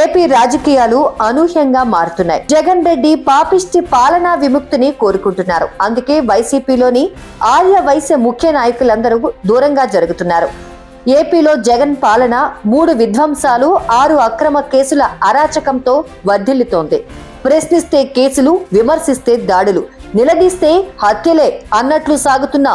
AP రాజకీయాలు అనూహ్యంగా మారుతున్నాయి. జగన్ రెడ్డి పాపిష్టి పాలనా విముక్తిని కోరుకుంటున్నారు. అందుకే వైసీపీలోని ఆర్య వైశ్య ముఖ్య నాయకులందరూ దూరంగా జరుగుతున్నారు. ఏపీలో జగన్ పాలన 3 విధ్వంసాలు 6 అక్రమ కేసుల అరాచకంతో వర్ధిల్లుతోంది. ప్రశ్నిస్తే కేసులు, విమర్శిస్తే దాడులు, నిలదీస్తే హత్యలే అన్నట్లు సాగుతున్న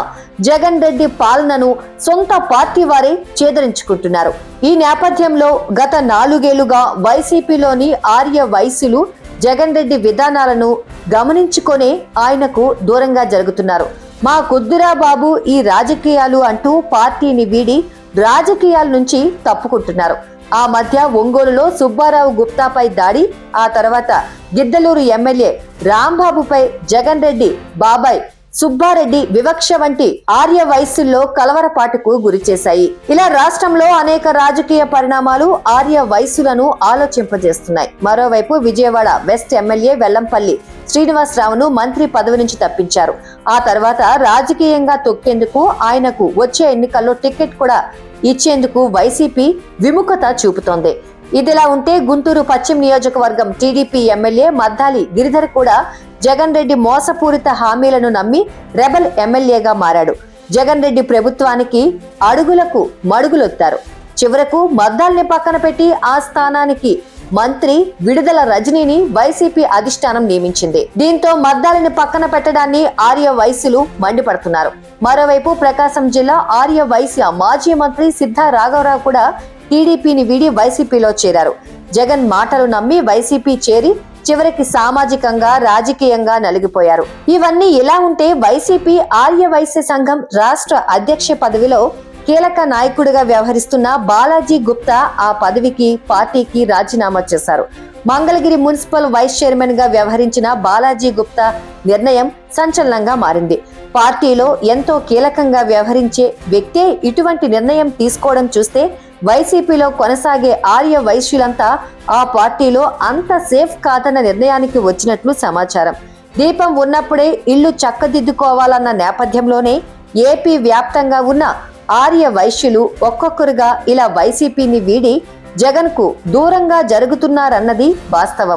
జగన్ రెడ్డి పాలనను సొంత పార్టీ వారే చేదరించుకుంటున్నారు. ఈ నేపథ్యంలో గత 4 ఏళ్లుగా వైసీపీలోని ఆర్య వైశ్యులు జగన్ రెడ్డి విధానాలను గమనించుకొనే ఆయనకు దూరంగా జరుగుతున్నారు. మా కుద్దురా బాబు ఈ రాజకీయాలు అంటూ పార్టీని వీడి రాజకీయాల నుంచి తప్పుకుంటున్నారు. ఆ మధ్య ఒంగోలులో సుబ్బారావు గుప్తాపై దాడి, ఆ తర్వాత గిద్దలూరు ఎమ్మెల్యే రాంబాబుపై జగన్ రెడ్డి బాబాయ్ సుబ్బారెడ్డి వివక్ష వంటి ఆర్య వైశ్యుల్లో కలవరపాటుకు గురిచేశాయి. ఇలా రాష్ట్రంలో అనేక రాజకీయ పరిణామాలు ఆర్య వైశ్యులను ఆలోచింపజేస్తున్నాయి. మరోవైపు విజయవాడ వెస్ట్ ఎమ్మెల్యే వెల్లంపల్లి శ్రీనివాసరావును మంత్రి పదవి నుంచి తప్పించారు. ఆ తర్వాత రాజకీయంగా తొక్కేందుకు ఆయనకు వచ్చే ఎన్నికల్లో టికెట్ కూడా ఇచ్చేందుకు వైసీపీ విముఖత చూపుతోంది. ఇదిలా ఉంటే గుంటూరు పశ్చిమ నియోజకవర్గం టీడీపీ ఎమ్మెల్యే మద్దాలి గిరిధర్ కూడా జగన్ రెడ్డి మోసపూరిత హామీలను నమ్మి రెబల్ ఎమ్మెల్యేగా మారాడు. జగన్ రెడ్డి ప్రభుత్వానికి అడుగులకు మడుగులొత్తారు. చివరకు మద్దాల్ని పక్కన పెట్టి ఆ స్థానానికి మంత్రి విడుదల రజనీని వైసీపీ అధిష్టానం నియమించింది. దీంతో మద్దాలిని పక్కన పెట్టడాన్ని ఆర్య వైశ్యులు మండిపడుతున్నారు. మరోవైపు ప్రకాశం జిల్లా ఆర్య వైశ్య మాజీ మంత్రి సిద్ధా రాఘవరావు కూడా టీడీపీని వీడి వైసీపీలో చేరారు. జగన్ మాటలు నమ్మి వైసీపీ చేరి చివరికి సామాజికంగా రాజకీయంగా నలిగిపోయారు. ఇవన్నీ ఇలా ఉంటే వైసీపీ ఆర్య వైశ్య సంఘం రాష్ట్ర అధ్యక్ష పదవిలో కీలక నాయకుడిగా వ్యవహరిస్తున్న బాలాజీ గుప్తా ఆ పదవికి పార్టీకి రాజీనామా చేశారు. మంగళగిరి మున్సిపల్ వైస్ చైర్మన్ గా వ్యవహరించిన బాలాజీ గుప్తా నిర్ణయం సంచలనంగా మారింది. పార్టీలో ఎంతో కీలకంగా వ్యవహరించే వ్యక్తే ఇటువంటి నిర్ణయం తీసుకోవడం చూస్తే వైసీపీలో కొనసాగే ఆర్య వైశ్యులంతా ఆ పార్టీలో అంత సేఫ్ కాదన్న నిర్ణయానికి వచ్చినట్లు సమాచారం. దీపం ఉన్నప్పుడే ఇల్లు చక్కదిద్దుకోవాలన్న నేపథ్యంలోనే ఏపీ వ్యాప్తంగా ఉన్న ఆర్య వైశ్యులు ఒక్కొక్కరుగా ఇలా వైసీపీని వీడి జగన్ కు దూరంగా జరుగుతున్నారన్నది వాస్తవం.